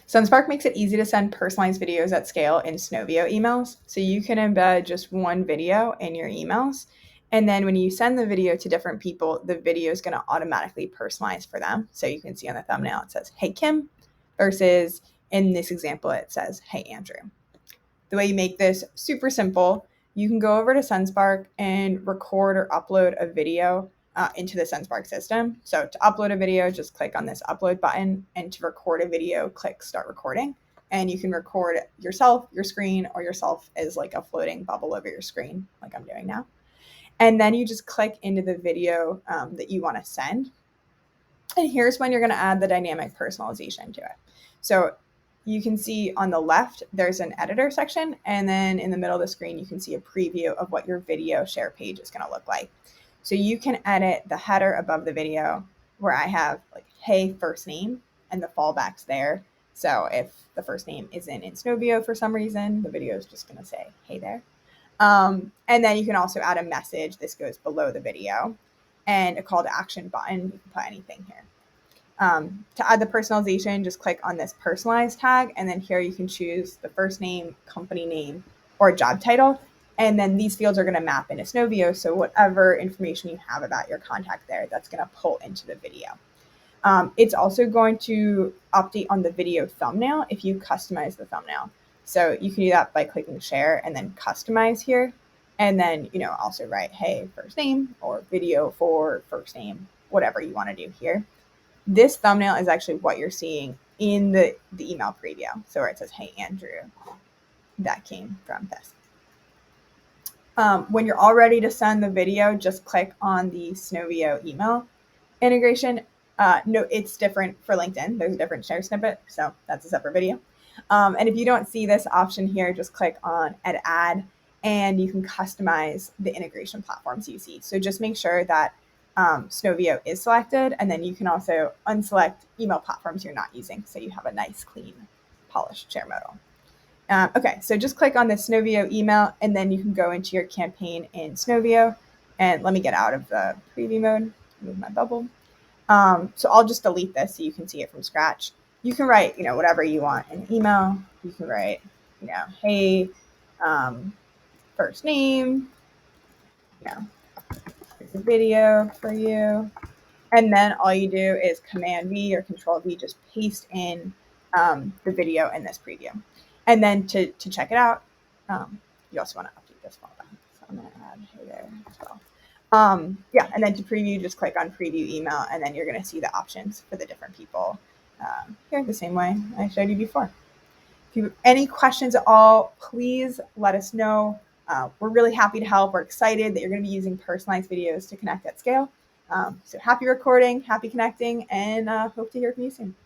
SunSpark makes it easy to send personalized videos at scale in Snovio emails. So you can embed just one video in your emails. And then when you send the video to different people, the video is going to automatically personalize for them. So you can see on the thumbnail, it says, "Hey, Kim," versus in this example, it says, "Hey, Andrew." The way you make this super simple, you can go over to SunSpark and record or upload a video into the SunSpark system. So to upload a video, just click on this upload button, and to record a video, click start recording. And you can record yourself, your screen, or yourself as like a floating bubble over your screen, like I'm doing now. And then you just click into the video that you want to send. And here's when you're going to add the dynamic personalization to it. So you can see on the left, there's an editor section. And then in the middle of the screen, you can see a preview of what your video share page is going to look like. So you can edit the header above the video where I have like, "Hey, first name," and the fallback's there. So if the first name isn't in Snovio for some reason, the video is just going to say, "Hey there." And then you can also add a message. This goes below the video, and a call to action button. You can put anything here. To add the personalization, just click on this personalized tag, and then here you can choose the first name, company name, or job title. And then these fields are going to map into Snovio. So whatever information you have about your contact there, that's going to pull into the video. It's also going to update on the video thumbnail if you customize the thumbnail. So you can do that by clicking share and then customize here. And then, also write, "Hey, first name," or "video for first name," whatever you want to do here. This thumbnail is actually what you're seeing in the email preview. So where it says, "Hey, Andrew," that came from this. When you're all ready to send the video, just click on the Snovio email integration. No, it's different for LinkedIn. There's a different share snippet, so that's a separate video. And if you don't see this option here, just click on Edit Add, and you can customize the integration platforms you see. So just make sure that Snovio is selected, and then you can also unselect email platforms you're not using, so you have a nice, clean, polished share modal. Okay, so just click on the Snovio email, and then you can go into your campaign in Snovio. And let me get out of the preview mode, move my bubble. So I'll just delete this so you can see it from scratch. You can write, whatever you want in email. You can write, "Hey, first name, here's a video for you." And then all you do is Command V or Control V, just paste in the video in this preview. And then to check it out, you also want to update this fallback. So I'm going to add "Hey there" as well. And then to preview, just click on preview email, and then you're going to see the options for the different people here the same way I showed you before. If you have any questions at all, please let us know. We're really happy to help. We're excited that you're going to be using personalized videos to connect at scale. So happy recording, happy connecting, and hope to hear from you soon.